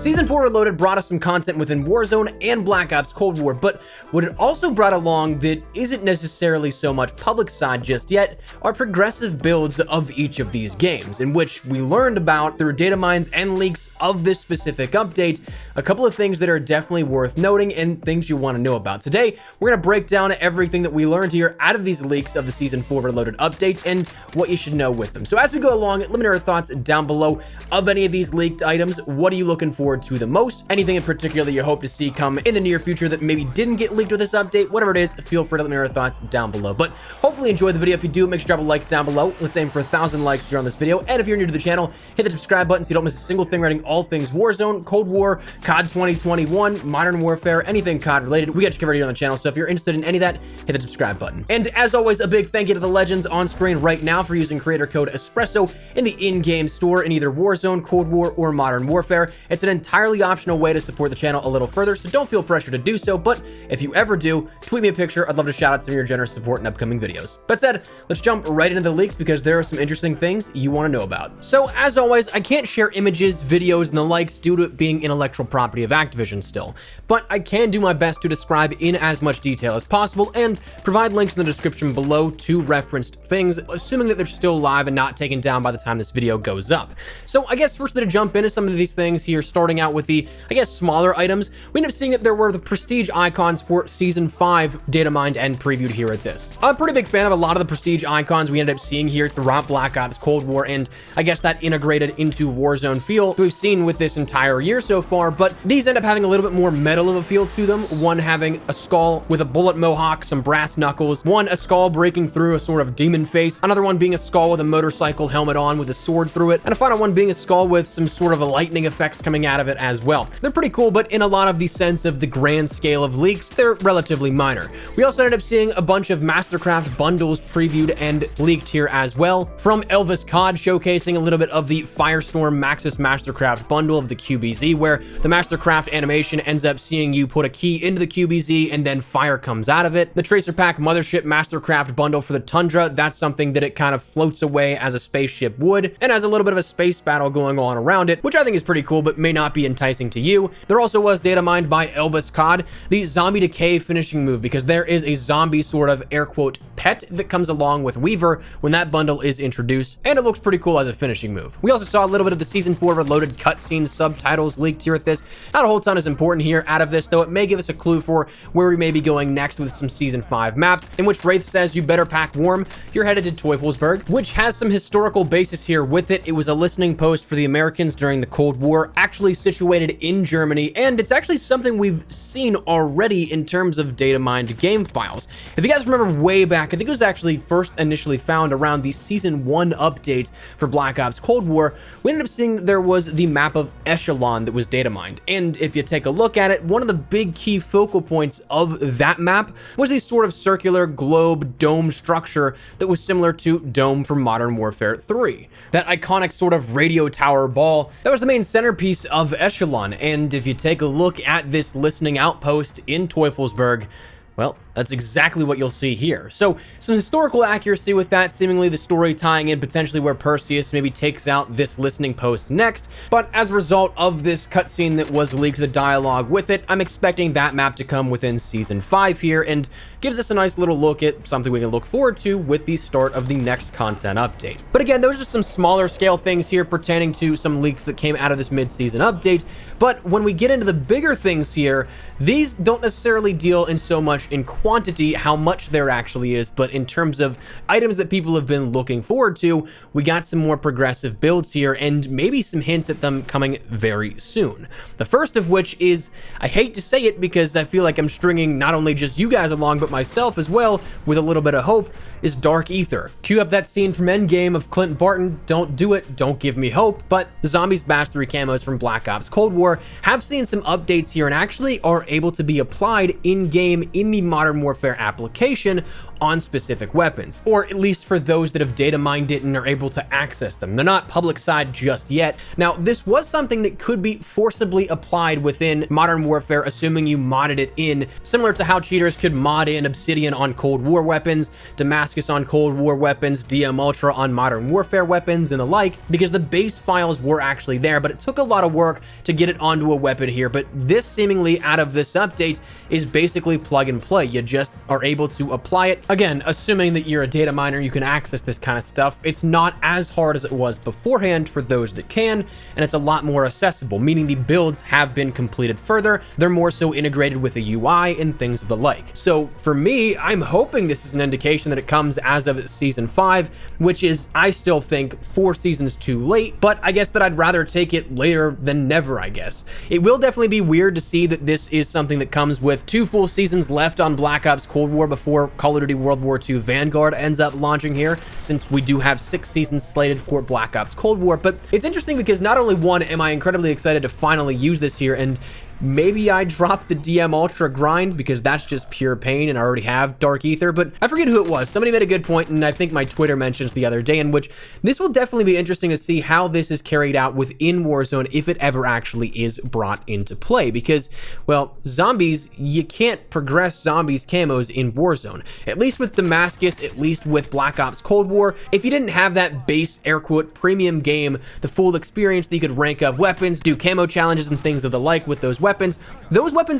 Season 4 Reloaded brought us some content within Warzone and Black Ops Cold War, but what it also brought along that isn't necessarily so much public side just yet are progressive builds of each of these games, in which we learned about through data mines and leaks of this specific update, a couple of things that are definitely worth noting and things you want to know about. Today, we're going to break down everything that we learned here out of these leaks of the Season 4 Reloaded update and what you should know with them. So as we go along, let me know your thoughts down below of any of these leaked items. What are you looking forward to the most? Anything in particular you hope to see come in the near future that maybe didn't get leaked with this update? Whatever it is, feel free to let me know your thoughts down below. But hopefully enjoy the video. If you do, make sure to drop a like down below. Let's aim for 1,000 likes here on this video. And if you're new to the channel, hit the subscribe button so you don't miss a single thing regarding all things Warzone, Cold War, COD 2021, Modern Warfare, anything COD related. We got you covered here on the channel. So if you're interested in any of that, hit the subscribe button. And as always, a big thank you to the legends on screen right now for using creator code Espresso in the in-game store in either Warzone, Cold War, or Modern Warfare. It's an entirely optional way to support the channel a little further, so don't feel pressure to do so, but if you ever do, tweet me a picture. I'd love to shout out some of your generous support in upcoming videos. That said, let's jump right into the leaks because there are some interesting things you want to know about. So as always, I can't share images, videos, and the likes due to it being intellectual property of Activision still, but I can do my best to describe in as much detail as possible and provide links in the description below to referenced things, assuming that they're still live and not taken down by the time this video goes up. So I guess first to jump into some of these things here, starting out with the, I guess, smaller items, we ended up seeing that there were the prestige icons for Season 5 data mined and previewed here at this. I'm a pretty big fan of a lot of the prestige icons we ended up seeing here throughout Black Ops Cold War, and I guess that integrated into Warzone feel we've seen with this entire year so far, but these end up having a little bit more metal of a feel to them. One having a skull with a bullet mohawk, some brass knuckles, one a skull breaking through a sort of demon face, another one being a skull with a motorcycle helmet on with a sword through it, and a final one being a skull with some sort of a lightning effects coming out of it as well. They're pretty cool, but in a lot of the sense of the grand scale of leaks, they're relatively minor. We also ended up seeing a bunch of Mastercraft bundles previewed and leaked here as well, from Elvis COD showcasing a little bit of the Firestorm Maxis Mastercraft bundle of the QBZ, where the Mastercraft animation ends up seeing you put a key into the QBZ and then fire comes out of it. The Tracer Pack Mothership Mastercraft bundle for the Tundra, that's something that it kind of floats away as a spaceship would, and has a little bit of a space battle going on around it, which I think is pretty cool, but may not be enticing to you. There also was data mined by Elvis COD, the zombie decay finishing move, because there is a zombie sort of air quote pet that comes along with Weaver when that bundle is introduced, and it looks pretty cool as a finishing move. We also saw a little bit of the Season 4 Reloaded cutscene subtitles leaked here at this. Not a whole ton is important here out of this, though it may give us a clue for where we may be going next with some Season 5 maps, in which Wraith says you better pack warm. You're headed to Teufelsberg, which has some historical basis here with it. It was a listening post for the Americans during the Cold War, actually situated in Germany, and it's actually something we've seen already in terms of data mined game files. If you guys remember way back, I think it was actually first initially found around the Season 1 update for Black Ops Cold War, we ended up seeing there was the map of Echelon that was data mined. And if you take a look at it, one of the big key focal points of that map was the sort of circular globe dome structure that was similar to Dome from Modern Warfare 3. That iconic sort of radio tower ball, that was the main centerpiece of Echelon. And if you take a look at this listening outpost in Teufelsberg, well, that's exactly what you'll see here. So some historical accuracy with that, seemingly the story tying in potentially where Perseus maybe takes out this listening post next. But as a result of this cutscene that was leaked, the dialogue with it, I'm expecting that map to come within Season 5 here, and gives us a nice little look at something we can look forward to with the start of the next content update. But again, those are some smaller scale things here pertaining to some leaks that came out of this mid-season update. But when we get into the bigger things here, these don't necessarily deal in so much in quantity how much there actually is, but in terms of items that people have been looking forward to, we got some more progressive builds here and maybe some hints at them coming very soon. The first of which is, I hate to say it because I feel like I'm stringing not only just you guys along, but myself as well with a little bit of hope, is Dark Ether. Cue up that scene from Endgame of Clint Barton, don't do it, don't give me hope, but the Zombies Batch 3 camos from Black Ops Cold War have seen some updates here and actually are able to be applied in-game in the Modern Warfare application on specific weapons, or at least for those that have data mined it and are able to access them. They're not public side just yet. Now, this was something that could be forcibly applied within Modern Warfare, assuming you modded it in, similar to how cheaters could mod in Obsidian on Cold War weapons, Damascus on Cold War weapons, DM Ultra on Modern Warfare weapons, and the like, because the base files were actually there, but it took a lot of work to get it onto a weapon here. But this seemingly out of this update is basically plug and play. You just are able to apply it. Again, assuming that you're a data miner, you can access this kind of stuff. It's not as hard as it was beforehand for those that can, and it's a lot more accessible, meaning the builds have been completed further. They're more so integrated with the UI and things of the like. So for me, I'm hoping this is an indication that it comes as of season 5, which is, I still think, 4 seasons too late, but I guess that I'd rather take it later than never, I guess. It will definitely be weird to see that this is something that comes with 2 full seasons left on Black Ops Cold War before Call of Duty World War II Vanguard ends up launching here, since we do have 6 seasons slated for Black Ops Cold War. But it's interesting because not only, one, am I incredibly excited to finally use this here, and maybe I drop the DM Ultra grind because that's just pure pain and I already have Dark Ether, but I forget who it was. Somebody made a good point, and I think my Twitter mentions the other day, in which this will definitely be interesting to see how this is carried out within Warzone if it ever actually is brought into play. Because, well, zombies, you can't progress zombies camos in Warzone. At least with Damascus, at least with Black Ops Cold War, if you didn't have that base, air quote, premium game, the full experience that you could rank up weapons, do camo challenges and things of the like with those weapons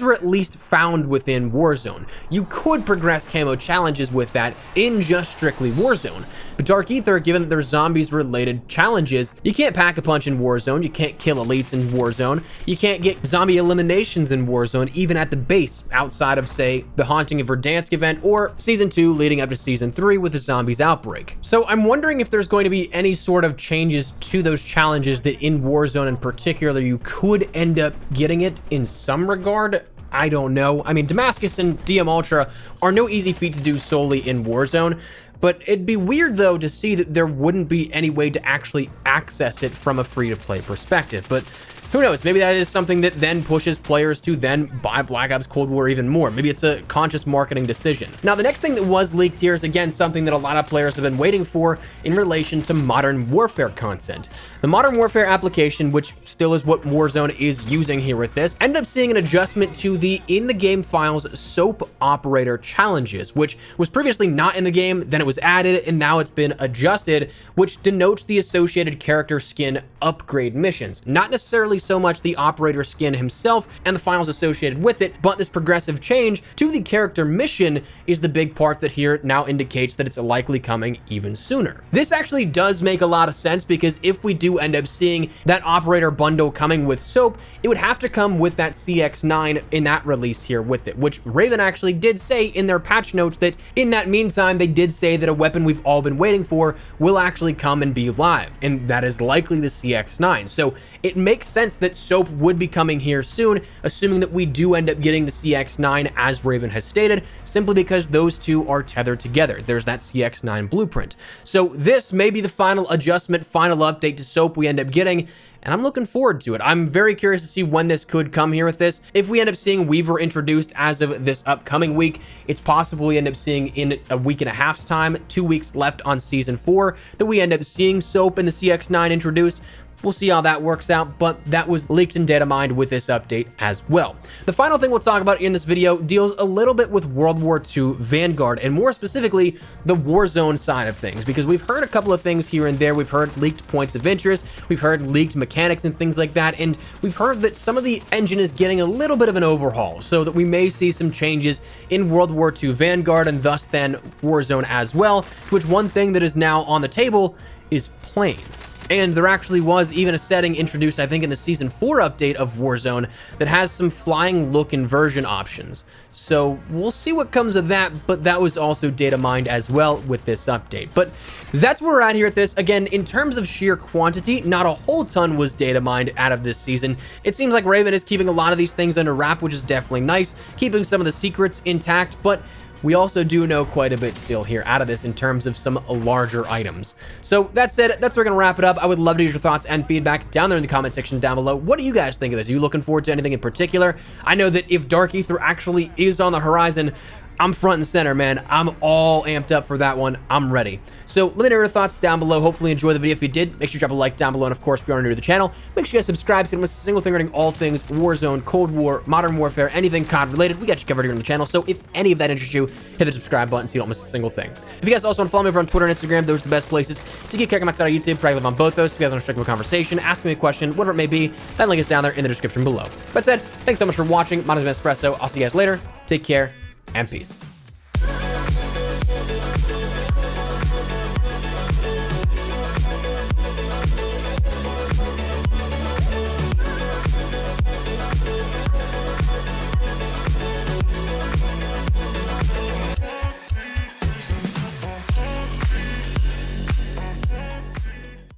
were at least found within Warzone. You could progress camo challenges with that in just strictly Warzone. But Dark Ether, given that there's zombies related challenges, you can't pack a punch in Warzone, you can't kill elites in Warzone, you can't get zombie eliminations in Warzone, even at the base, outside of, say, the Haunting of Verdansk event or Season 2 leading up to Season 3 with the zombies outbreak. So I'm wondering if there's going to be any sort of changes to those challenges that in Warzone in particular you could end up getting it in some regard. I don't know. I mean, Damascus and DM Ultra are no easy feat to do solely in Warzone, but it'd be weird, though, to see that there wouldn't be any way to actually access it from a free-to-play perspective. But who knows? Maybe that is something that then pushes players to then buy Black Ops Cold War even more. Maybe it's a conscious marketing decision. Now, the next thing that was leaked here is, again, something that a lot of players have been waiting for in relation to Modern Warfare content. The Modern Warfare application, which still is what Warzone is using here with this, ended up seeing an adjustment to the in-the-game files SOAP operator challenges, which was previously not in the game, then it was added, and now it's been adjusted, which denotes the associated character skin upgrade missions. Not necessarily so much the operator skin himself and the files associated with it, but this progressive change to the character mission is the big part that here now indicates that it's likely coming even sooner. This actually does make a lot of sense, because if we do end up seeing that operator bundle coming with SOAP, it would have to come with that CX9 in that release here with it, which Raven actually did say in their patch notes that in that meantime, they did say that a weapon we've all been waiting for will actually come and be live, and that is likely the CX9. So it makes sense that SOAP would be coming here soon, assuming that we do end up getting the CX9 as Raven has stated, simply because those two are tethered together. There's that CX9 blueprint. So this may be the final adjustment, final update to SOAP we end up getting, and I'm looking forward to it. I'm very curious to see when this could come here with this. If we end up seeing Weaver introduced as of this upcoming week, it's possible we end up seeing in a week and a half's time, 2 weeks left on Season 4, that we end up seeing SOAP and the CX9 introduced. We'll see how that works out, but that was leaked and data mined with this update as well. The final thing we'll talk about in this video deals a little bit with World War II Vanguard, and more specifically, the Warzone side of things, because we've heard a couple of things here and there. We've heard leaked points of interest, we've heard leaked mechanics and things like that, and we've heard that some of the engine is getting a little bit of an overhaul, so that we may see some changes in World War II Vanguard, and thus then Warzone as well, which one thing that is now on the table is planes. And there actually was even a setting introduced, I think, in the Season 4 update of Warzone that has some flying look inversion options. So we'll see what comes of that, but that was also data mined as well with this update. But that's where we're at here with this. Again, in terms of sheer quantity, not a whole ton was data mined out of this season. It seems like Raven is keeping a lot of these things under wrap, which is definitely nice, keeping some of the secrets intact, but we also do know quite a bit still here out of this in terms of some larger items. So that said, that's where we're going to wrap it up. I would love to get your thoughts and feedback down there in the comment section down below. What do you guys think of this? Are you looking forward to anything in particular? I know that if Dark Ether actually is on the horizon, I'm front and center, man. I'm all amped up for that one. I'm ready. So let me know your thoughts down below. Hopefully enjoy the video. If you did, make sure you drop a like down below. And of course, if you are new to the channel, make sure you guys subscribe so you don't miss a single thing regarding all things Warzone, Cold War, Modern Warfare, anything COD related. We got you covered here on the channel. So if any of that interests you, hit the subscribe button so you don't miss a single thing. If you guys also want to follow me over on Twitter and Instagram, those are the best places to get cracking outside of YouTube. Probably live on both those. If you guys want to strike up a conversation, ask me a question, whatever it may be, that link is down there in the description below. That said, thanks so much for watching. My name is Espresso. I'll see you guys later. Take care and peace.